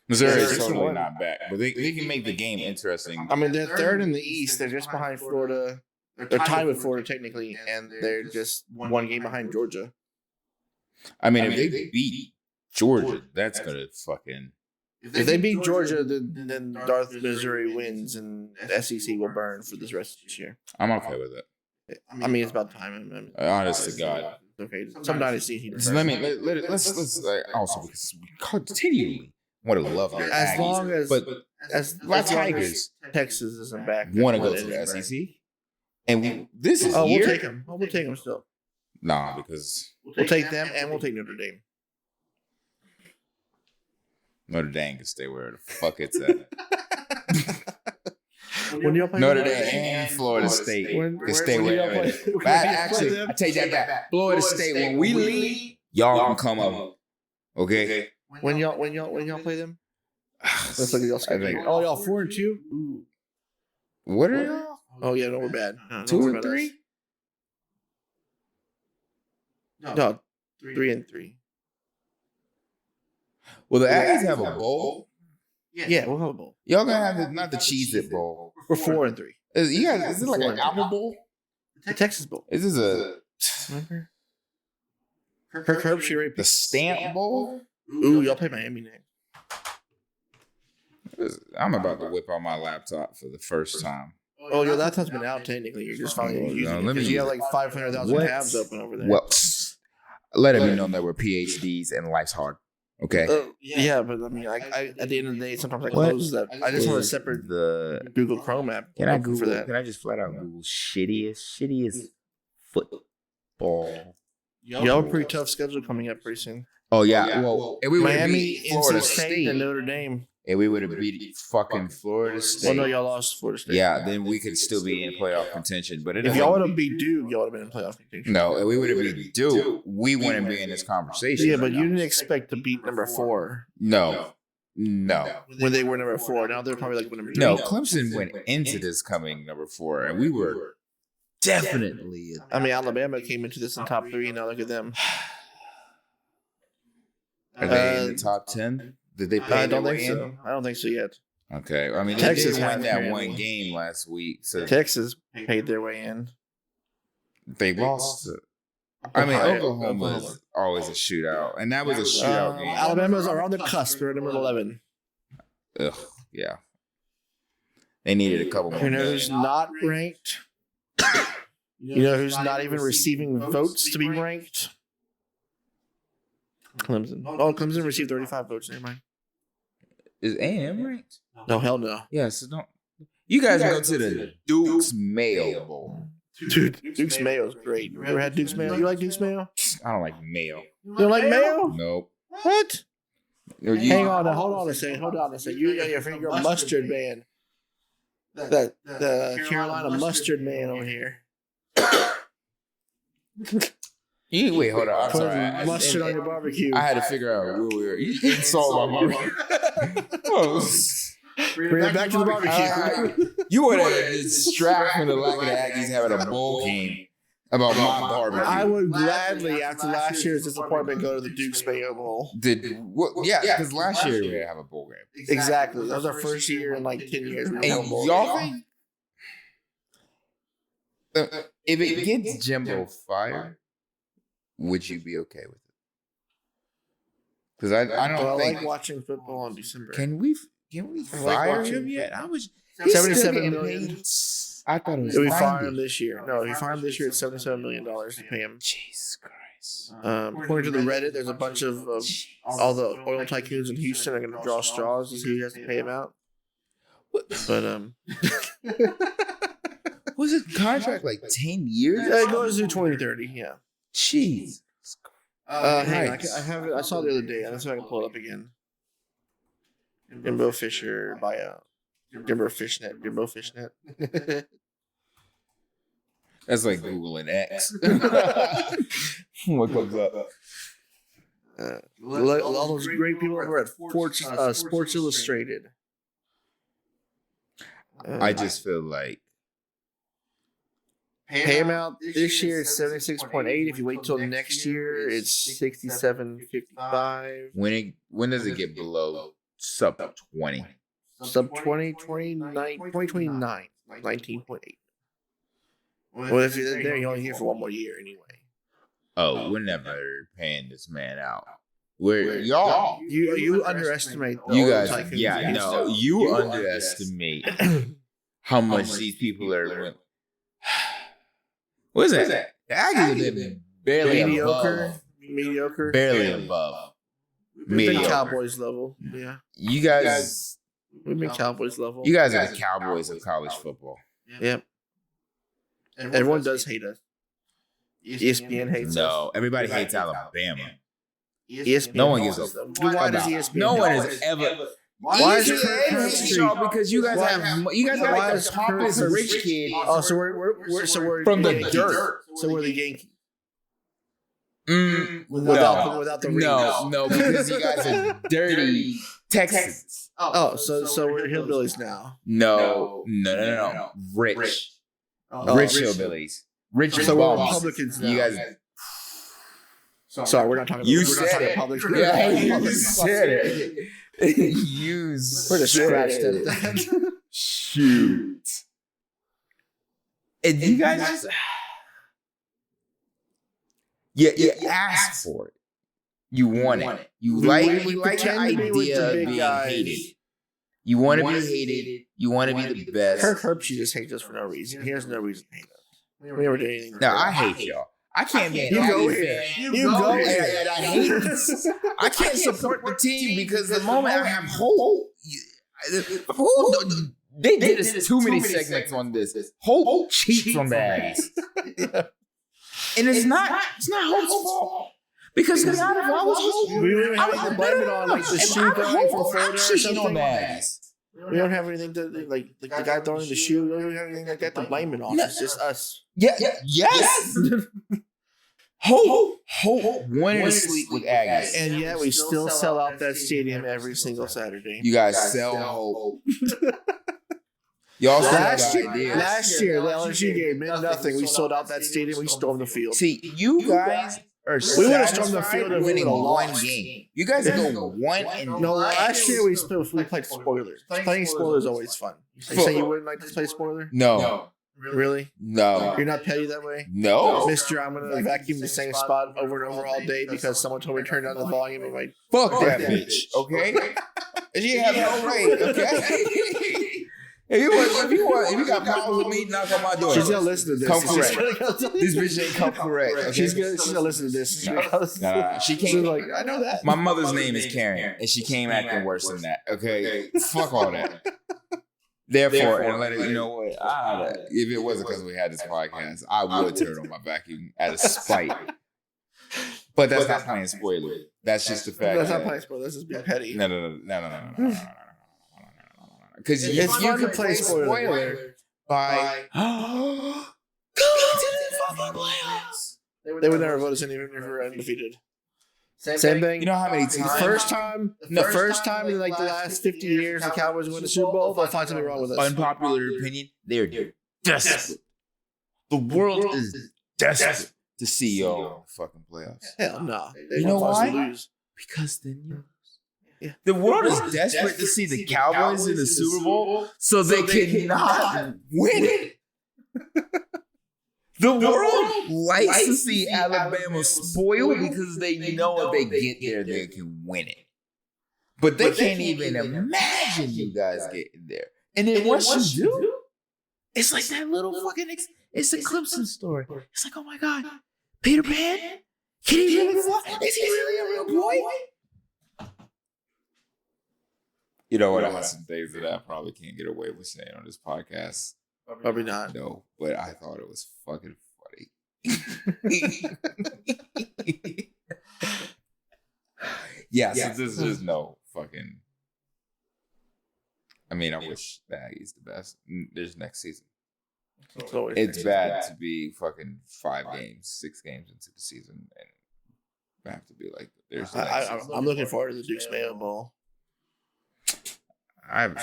Missouri is totally not back, but they can make the game interesting. I mean, they're third in the East. They're just behind Florida. They're tied with Florida technically, and they're just 1 game behind Georgia. I mean, if they beat Georgia, that's gonna fucking. If they beat Georgia, then Missouri wins, and the SEC will burn for this rest of this year. I'm okay with it. I mean, it's about time. Honest to God. Okay, some dynasty. Let's also because we continually want to love your Aggies, but Tigers, Texas isn't back. Want to go to the SEC, and this is we'll take them. We'll take them still. Nah, because we'll take them and we'll take Notre Dame. Notre Dame can stay where the fuck it's at. When y'all play Notre Dame and Florida State can stay wherever. Actually, I take that back. Florida State, when we leave, y'all can come up. Okay. When y'all play them? Let's look at y'all schedule. Oh, y'all 4-2. Ooh. What are y'all? Oh yeah, no, we're bad. 2-3. No, 3-3. Well, the Aggies have a bowl. Yeah, we'll have a bowl. Y'all gonna have not the Cheez-It Bowl. We're 4-3. Is it like an Apple Bowl? The Texas Bowl. Is this a Remember? Kirk Herbstreit. the Stamp Bowl? Ooh, y'all play Miami next. I'm about to whip out my laptop for the first time. Oh, your laptop's been out technically. You're just finally using it because you have like 500,000 tabs open over there. Well, let it be known that we're PhDs and life's hard. Okay. Yeah, but I mean, I at the end of the day, sometimes I close that. I just want to separate the Google Chrome app. Can I Google for that? Can I just flat out Google shittiest football? Y'all have a pretty tough schedule coming up pretty soon. Oh yeah. Well, and we Miami, NC State, and Notre Dame. And we would have beat fucking Florida State. Well, no, y'all lost Florida State. Yeah, then we could still be in playoff contention. But if y'all would have beat Duke, y'all would have been in playoff contention. No, and we would have beat Duke. We wouldn't be in this conversation. Yeah, but you didn't expect to beat number 4. No. When they were number 4, now they're probably like number 3. No, Clemson went into this coming number 4, and we were definitely. I mean, Alabama came into this in top 3, and now look at them. Are they in the top 10? Did they pay? I don't think so. I don't think so yet. Okay, I mean, Texas they won that one game last week. So Texas paid their way in. They lost. I mean, Oklahoma is always a shootout, and that was a shootout game. Alabama's around the cusp. They're at number 11. Ugh, yeah. They needed a couple more. You know who's not ranked? You know who's not even receiving votes to be ranked? Clemson. Oh, Clemson received 35 votes. Never mind. Is A&M ranked? No, hell no. Yeah, so don't. You guys go to the Duke's Mayo Bowl. Dude, Duke's Mayo is great. You ever had Duke's Mayo? You like Duke's Mayo? I don't like mayo. You don't like mayo? Nope. What? Hang on, hold on a second. You got your mustard man. The Carolina mustard man over here. Wait, hold on. I'm sorry. Mustard on your barbecue. I had to figure out where we were. You didn't solve my barbecue. Bring it back to the barbecue. You want to distract from the lack of the Aggies having a bowl game about my barbecue. I would gladly, after last year's disappointment, go to the Duke's Mayo Bowl. Yeah, because last year we didn't have a bowl game. Exactly. That was our first year in like 10 years. And y'all think if it gets Jimbo fired, would you be okay with it? Because I don't think I like watching football in December. Can we fire him yet? I was $77 million. I thought it was. If we fire him this year, no, if we fire him this year, it's $77 million to pay him. Jesus Christ. According to the Reddit, there's a bunch of all the oil tycoons in Houston are going to draw straws to see who has to pay him out. But was his contract like 10 years? Yeah, it goes to 2030. Yeah. Jeez. Hang on, I have it. I saw it the other day. Let's see if I can pull it up again. Jimbo Fisher buyout. Jimbo Fishnet. That's like Google and X. What comes up? All those great people over at Sports Illustrated. I just feel like pay him out this year it's 76.8. If you wait till next year, it's 67.55. When does it get below sub 20? Sub 2029, 19.8. Well, if you're there, you're only here for one more year anyway. Oh, we're never paying this man out. Y'all. You underestimate you guys. Yeah, no, you underestimate how much these people are. What is that? The Aggies have been barely mediocre, barely above. We've been Cowboys level. Yeah, you guys. We've been Cowboys level. You guys are the Cowboys of college football. Yep. Everyone does hate us. ESPN hates us. No, everybody hates Alabama. ESPN no one gives a fuck. Why does ESPN? No one has ever. Why is ESPN Kirk hates y'all because you guys have like the pompous rich kid. Oh, so we're from the Yankees. dirt. So we're the Yankees. Without the rings. No, because you guys are dirty Texans. Oh, so we're hillbillies now. No. Rich. Rich hillbillies. Rich So we're bums. Republicans now. You guys. Sorry, we're not talking about You we're said not talking it. Public. Yeah, you said it. You We're just scratched said at it. that. Shoot. And you guys just. You asked for it. You want it. You like the idea of being hated. You want to be hated. You want to be the best. Kirk Herbstreit just hates us for no reason. He has no reason to hate us. We never did anything. No, I hate y'all. I can't be an You go Aggie here. fan. You go here. And I hate this. I can't support the team because the moment I have hope, they did us too many segments on this. Hope cheats on the Aggies. And it's not Hope's fault. Because to be honest, I was Hope. We don't have to blame it on like the shoe guy from Florida or cheating on the something. Aggies. We don't have anything to like the guy throwing the shoe. We don't have anything like that to blame it on. No. It's just us. Yes. Hope wanted to sleep with Aggies. And yet we still sell out that stadium every single Saturday. You guys sell hope. Y'all Last year, the LSU game meant nothing. We sold out that stadium. We stormed the field. See, you guys are We would have stormed the satisfied field if we winning would have one lost. game. You guys go 1-9. No, last year we played spoilers. Playing spoilers is always fun. You say you wouldn't like to play spoiler? No. Really? No. You're not petty that way? No. Mister, I'm going to vacuum the same spot over and over all day because someone told me to turn down the volume and like, Fuck that bitch, okay? And she have no right, okay? If you got problems with me, knock on my door. she's going to listen to this. Come correct. This bitch ain't come correct. Okay? She's gonna listen to this. Nah. She She's came. like, I know that. My mother's name is Karen, and she came acting worse than that. Okay, fuck all that. Therefore, and let it. You know what? If it wasn't because we had this podcast, I would turn on my vacuum out of spite. But that's not playing spoiler. That's just the fact. That's not playing spoiler. That's just being petty. No. Because It's if you fun can to play play spoiler by going to the fucking playoffs. They would never vote us in even if we were undefeated. Same thing. You know how many times? The first time in like the last 50 years the Cowboys win the Super Bowl, they'll find something wrong with us. Unpopular opinion, they're desperate. The world is desperate to see y'all in the fucking playoffs. Hell no. You know why? Lose. Because then you. Yeah. The world is desperate to see the Cowboys in the Super Bowl so they cannot win it. The world likes to see Alabama spoiled because they know if they get there, they can win it. But they can't even imagine you guys getting there. And then once you do, it's like that little fucking, it's the Clemson story. It's like, oh my God, Peter Pan? Can he really fly? Is he really a real boy? You know what? I have some things that I probably can't get away with saying on this podcast. Probably not. No, but I thought it was fucking funny. Yeah, so this is no fucking. I mean, I wish the Aggies the best. There's next season. It's bad to be fucking 5 games, 6 games into the season, and have to be like, there's. I'm looking forward to the Duke's Mayo Bowl. I'm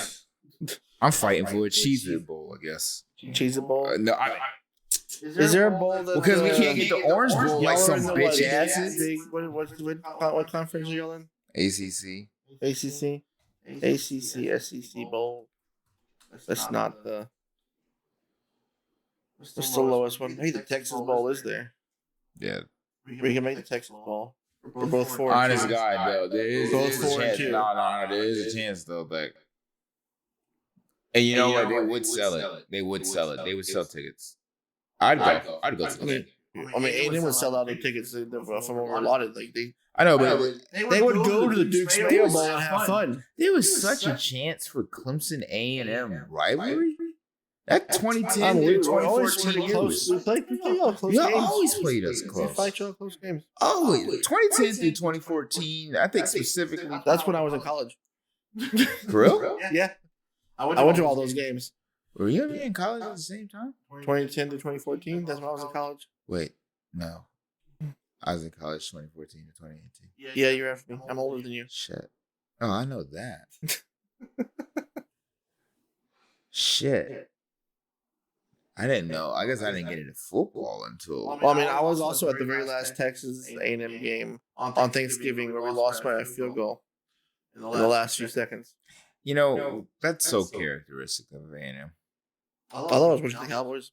fighting for a Cheez-It Bowl, I guess. Cheez-It Bowl? No, is there a bowl that... Because we can't get the Orange Bowl like some bitch asses. What conference are y'all in? ACC. ACC? ACC, SEC Bowl. That's not the... What's the lowest one? Hey, the Texas Bowl is there. Yeah. We can make the Texas Bowl. We're both 4-2. Honest God, though, there is a chance. 4-2. No, there is a chance though. Like, and you know what? They would sell it. They would sell it. They would sell tickets. I'd go to the game. I mean, A&M would sell out their tickets from what we're allotted. Like I know, but they would go to the Duke's Mayo Bowl and have fun. There was such a chance for Clemson A&M rivalry. That 2010 to 2014 close. We played y'all close y'all games. always played us We close. fight y'all close games. Always. 2010 through 2014, I think specifically. That's when I was in college. For real? Yeah. I went to all those games. Were you ever in college at the same time? 2010 to 2014. That's when I was in college. Wait, no. I was in college 2014 to 2018. Yeah, you're after me. I'm older than you. Shit. Oh, I know that. Shit. I didn't know. I guess I didn't get into football until. Well, I mean, I was also at the very last Texas A&M game on Thanksgiving where we lost by a field goal in the last few seconds. You know, that's so characteristic of A&M. I thought it was pushing the Cowboys.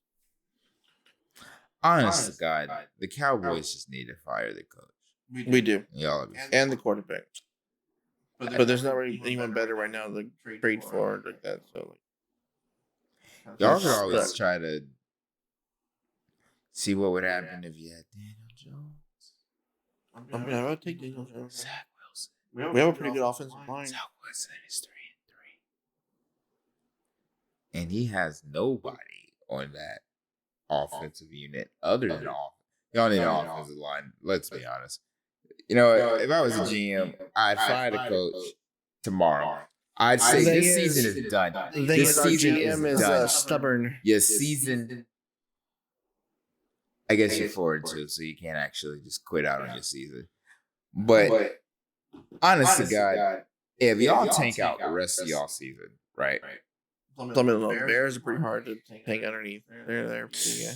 Honest to God, the Cowboys just need to fire the coach. We do. Y'all and the quarterback. But there's not really anyone better right now to trade for like that. So, y'all could always try to see what would happen if you had Daniel Jones. I mean, I would take Daniel Jones. Zach Wilson. We have a pretty good offensive line. Zach Wilson is 3-3. And he has nobody on that offensive unit other than y'all need an offensive line. Let's be honest. You know, if I was a GM, I'd fire the coach tomorrow. I'd say this season is done. This season is done. Stubborn. Your season, I guess you're 4-2, so you can't actually just quit out on your season. But honest to God, if y'all tank out the rest of y'all season, right? Some of the Bears are pretty hard to tank underneath. They're pretty, yeah.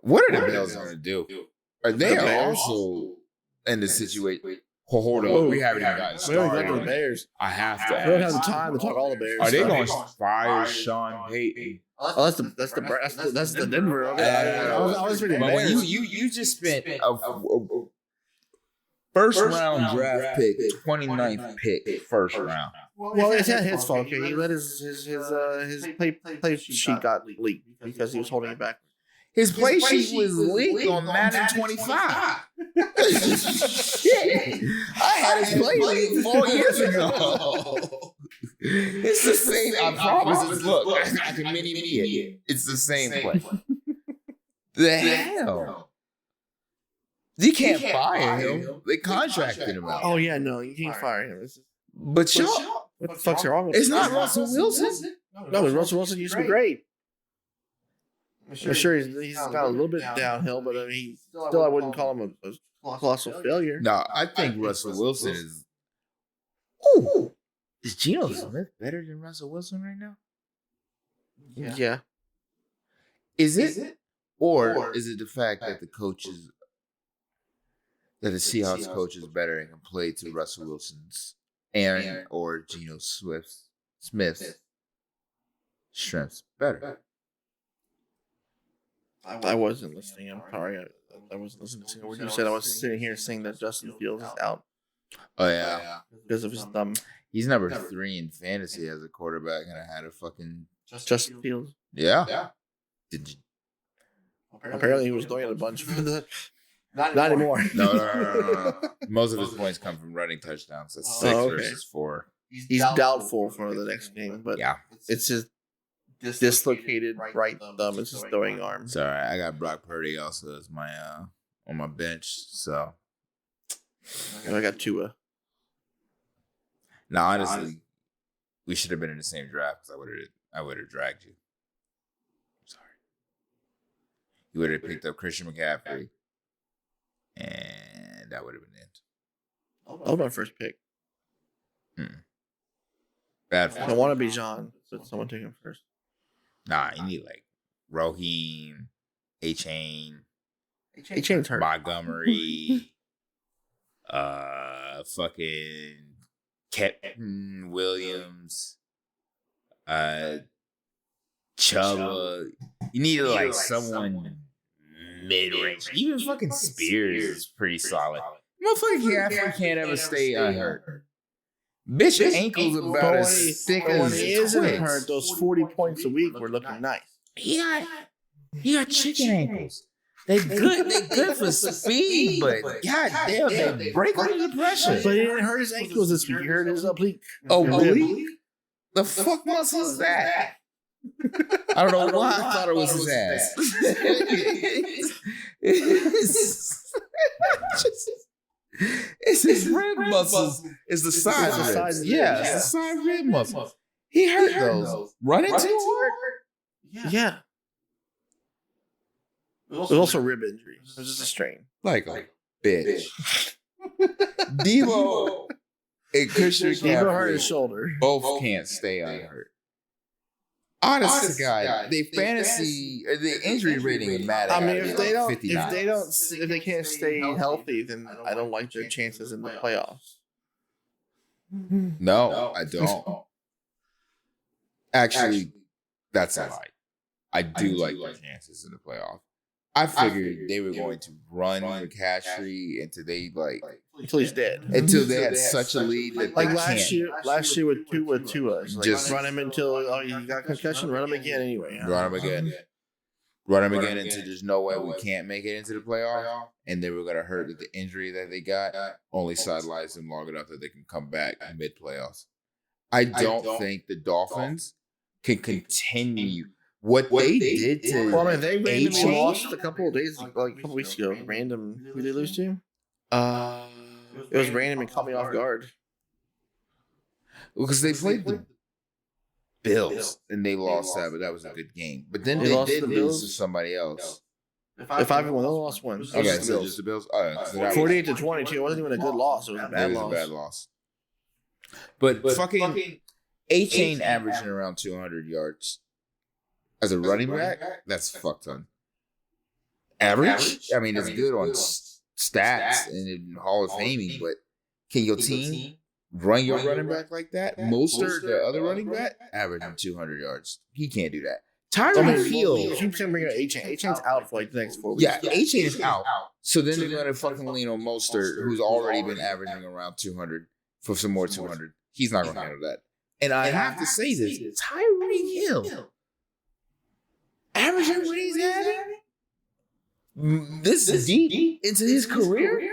What are the Bills going to do? Are they also in the situation? Hold on, we haven't even gotten started. We haven't gotten to the Bears. I have to. We don't have the time to talk all the Bears. Are they going to fire Sean Payton? Oh, that's the Denver. I was reading Bears. You just spent a first round draft pick, 29th pick, first round. Well, it's not his fault. Okay? He let his play sheet got leaked because he was holding it back. His play sheet was leaked on Madden 25. Shit. I had his play leaked 4 years ago. It's the same. I promise. Look, I can mini me it. It's the same play. The hell? You can't fire him. They contracted him out. Oh, yeah, no, you can't fire him. But y'all, what the fuck's wrong with it's not Russell Wilson. No, Russell Wilson used to be great. I'm sure he's got a little bit downhill, but I mean, I wouldn't call him a colossal failure. No, I think Russell Wilson is. Ooh, is Geno Smith better than Russell Wilson right now? Yeah. Is it, or is it the fact that the Seahawks coach is better and can play to Russell Wilson's Aaron or Geno Smith's strengths better? I wasn't listening. I'm sorry. I wasn't listening to what you said. I was sitting here saying that Justin Fields is out. Oh, yeah. Because of his thumb. He's number 3 in fantasy as a quarterback, and I had a fucking... Justin Fields? Yeah. Did you... Apparently he was throwing it a bunch for the... Not anymore. No. Most of his points come from running touchdowns. That's 6 versus 4. He's doubtful for the next game, but yeah, it's his dislocated right thumb. It's his throwing arm. It's all right. I got Brock Purdy also as my on my bench, so and I got Tua. Now, honestly, we should have been in the same draft because I would have dragged you. I'm sorry. You would have picked up Christian McCaffrey, and that would have been it. That was my first pick. Bad for I want to be John, but someone take him first. Nah, you need like Raheem, A-Chain, A-Chain's hurt. Montgomery, fucking Captain Williams, Chuba. You need like someone mid-range. Even fucking Spears is pretty solid. Motherfucking McCaffrey can't ever stay unhurt. Bitch, ankles about as thick as when he isn't twigs. hurt, those 40 points a week were looking nice. He got chicken ankles. They good for speed, but goddamn, they break under the pressure. But he didn't hurt his ankles this week. He hurt his oblique. Oblique? The fuck muscle is that? I don't know why I thought it was his ass. It's his rib muscles. It's the side ribs. Yeah, it's the side rib muscles. He hurt those. Running too hard? Yeah. It was also rib injury. It was just a strain. Like a bitch. Debo and Christian Debo hurt his shoulder. Both can't stay unhurt. Honest to God, the injury rating in Madden. I mean, if they can't stay healthy, then I don't like their chances in the playoffs. No, I don't. Actually, that's a lie. I do like their chances in the playoffs. I figured they were going to run McCaffrey until until he's dead. Until they had such a lead that like last year with Tua, just run him until he got concussion. Run him again anyway. Run him again until there's no way we can't make it into the playoff, and they were gonna hurt that the injury that they got only sidelines them long enough that they can come back mid playoffs. I don't think the Dolphins can continue. What they did to they randomly lost a couple of days, like a couple weeks ago. Random, who did they lose to? It was random and caught me off guard. Because they played the Bills and they lost that, but that was a good game. But then they did lose to somebody else. If I won, they lost one. Okay, so just the Bills. 48-22. It wasn't even a good loss. It was a bad loss. But fucking A-Chain averaging around 200 yards. As a running back, that's fucked on. Average? I mean, it's good on stats and in Hall of Faming, but can your team run your running back like that? Mostert, the other running back, averaging 200 yards. He can't do that. Tyreek Hill. You keep bringing up A-Chain. A-Chain's out for like the next 4 weeks. Yeah, A-Chain is out. So then they're going to fucking lean on Mostert, who's already been averaging around 200 for some more 200. He's not going to handle that. And I have to say this, Tyreek Hill. Averaging what he's having this deep into his career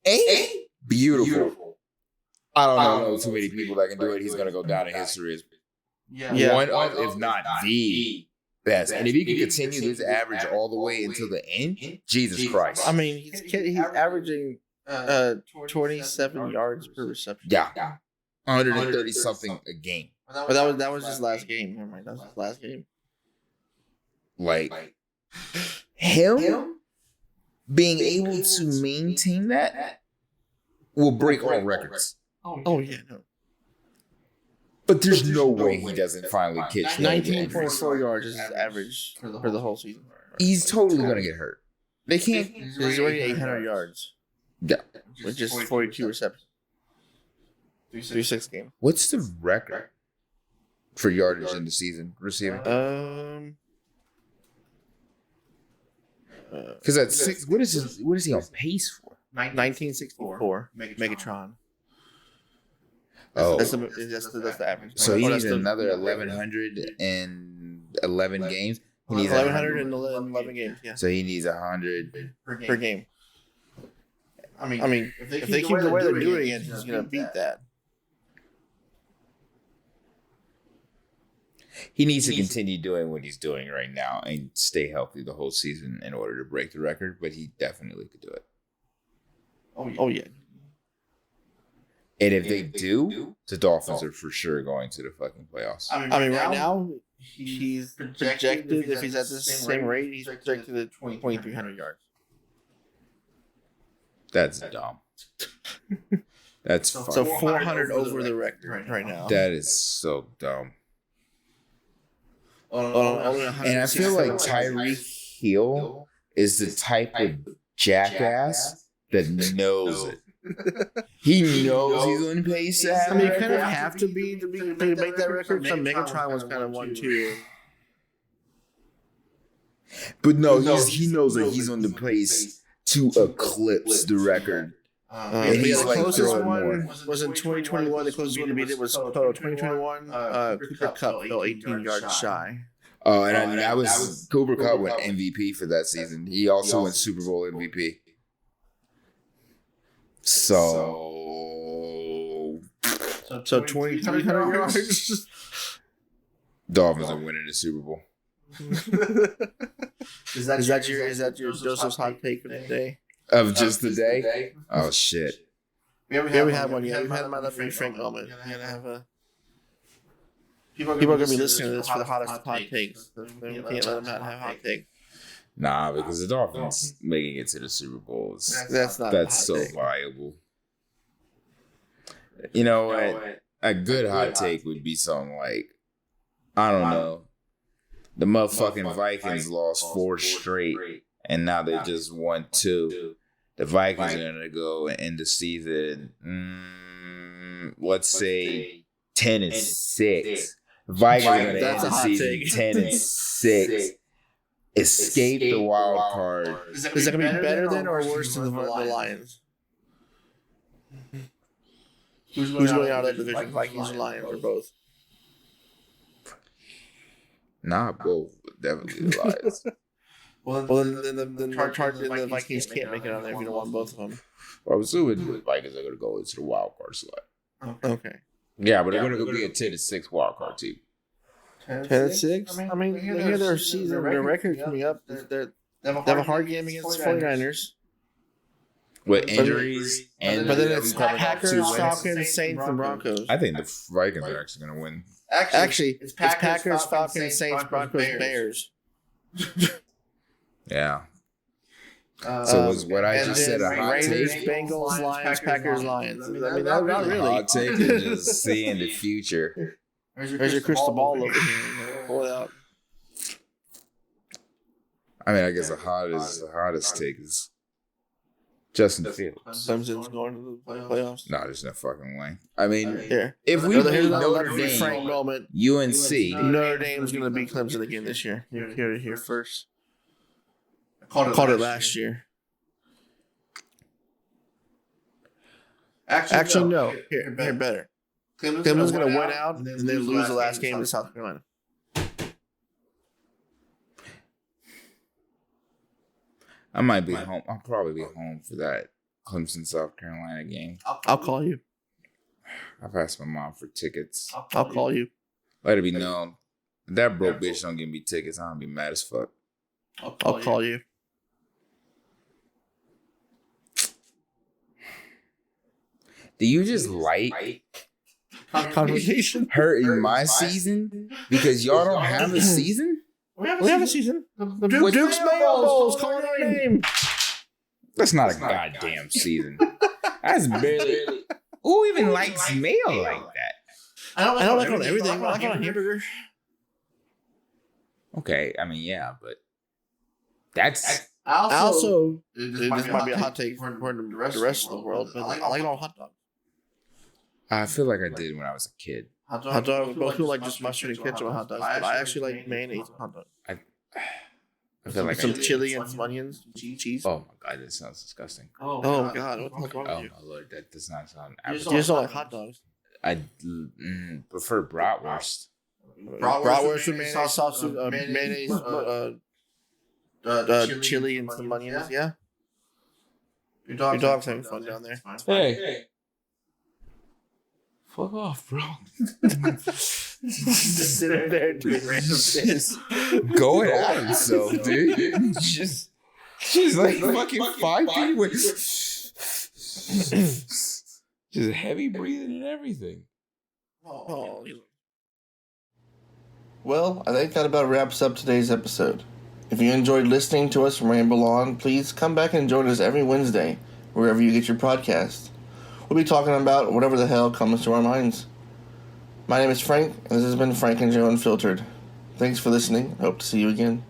ain't beautiful. I don't know too many people that can do it. He's going to go down in history as one of, if not the best. And if he can continue this average all the way until the end, Jesus Christ. I mean, he's averaging 27 yards per reception. Yeah. 130 something a game. But that was his last game. Never mind, that was his last game. Like him being able to maintain that will break all records. Oh yeah, no. But there's no way he doesn't finally catch 19.4 yards is his average for the whole season. He's totally gonna get hurt. They can't. He's already 800 yards. Yeah, with just 42 receptions. 3-6 game. What's the record for yardage in the season receiving? Because at 6, what is he on pace for? 1964. Megatron. Oh, that's the average. So he needs another 1,111 games. He needs 1,111 games. Yeah. So he needs 100 per game. I mean, if they keep the way they're doing it, he's gonna beat that. He needs to continue doing what he's doing right now and stay healthy the whole season in order to break the record, but he definitely could do it. Oh, yeah. And if they do, the Dolphins are for sure going to the fucking playoffs. I mean right now, he's projected, if he's at the same rate, he's projected at 2,300 yards. That's dumb. That's so 400 over the record right now. That is so dumb. And I feel like Tyreek Hill is the type of jackass that knows it. He knows he's on pace to have. I mean, you kind of have to be to make that record. So Megatron was kind of 1 too. But no, he knows that he's on the pace to eclipse the record. And he's the closest one was in 2021. The closest one to beat it was 2021. Cooper Kupp fell 18 yards shy. Oh, and that was Cooper Kupp went MVP for that season. He also went Super Bowl MVP. So 2,300 yards. Dolphins are winning the Super Bowl. Is that your Joseph's hot take for the day? Of just the day? Oh shit. We haven't had one yet. We've had my Let Me Be Frank moment. You're gonna have a... People are gonna be listening to this for the hottest hot takes. We can't let them not have hot takes. Nah, because the Dolphins making it to the Super Bowl that's so viable. You know what? A good hot take would be something like, I don't know, the motherfucking Vikings lost 4 straight, and now they just won 2. The Vikings are gonna go and end the season, let's say 10-6. Vikings are gonna end the season 10-6. Escape the wild card. Is it gonna be better than or worse than the Lions? Who's going out of that division? Vikings or Lions or both? Not both, but definitely the Lions. Well, then the Vikings can't make it on there if you don't want both of them. Well, I'm assuming the Vikings are going to go into the wild card slot. Okay. Yeah, but they're going to go be a 10-6 wild card team. 10-6? I mean, hear their season, their record coming up. They have a hard game against the 49ers. With injuries. But then it's Packers, Falcons, Saints, and Broncos. I think the Vikings are actually going to win. Actually, it's Packers, Falcons, Saints, Broncos, Bears. Yeah. So was what I just said a hot Raiders, take? Bengals, Lions, Packers, Lions. I mean, not really. Hot take is just seeing the future. There's your crystal ball over here. Pull it out. I mean, I guess the hottest take is Justin Fields. Clemson's going to the playoffs. No, there's no fucking way. I mean, here. If we beat Notre Frank Dame, moment, UNC, Notre Dame's going to beat Clemson again this year. You're here to hear first. Called it last year. Actually, no. Here, better. Clemson's going to win out and then lose the last game to South Carolina. I might be home. I'll probably be home for that Clemson South Carolina game. I'll call you. I've asked my mom for tickets. I'll call you. Let it be known. If that broke bitch don't give me tickets, I'm gonna be mad as fuck. I'll call you. Do you just like conversation hurting my season because y'all don't have a season? We have a season. The Duke's Mayo Bowl's calling our name. That's not a goddamn season. That's barely. Who even likes mayo like that? I don't like on everything. I like on a hamburger. Okay, I mean, yeah, but that's. Also, this might be a hot take for the rest of the world, but I like it on hot dogs. I feel like I did when I was a kid. Hot dogs, most people like just mustard and ketchup on hot dogs, but I actually like mayonnaise on hot dogs. I feel like some chili and some onions, cheese. Oh my god, that sounds disgusting. Oh my god, what the fuck wrong with you? Oh my lord, that does not sound. You just don't like hot dogs. I prefer bratwurst. Bratwurst with mayonnaise sauce, mayonnaise, chili and some onions. Yeah. Your dog's having fun down there. Hey. Fuck off, bro. Just sitting there doing random shit. Going at himself, dude. Just like fucking 5 feet away. Just heavy breathing and everything. Oh. Well, I think that about wraps up today's episode. If you enjoyed listening to us ramble on, please come back and join us every Wednesday, wherever you get your podcast. We'll be talking about whatever the hell comes to our minds. My name is Frank, and this has been Frank and Joe Unfiltered. Thanks for listening. Hope to see you again.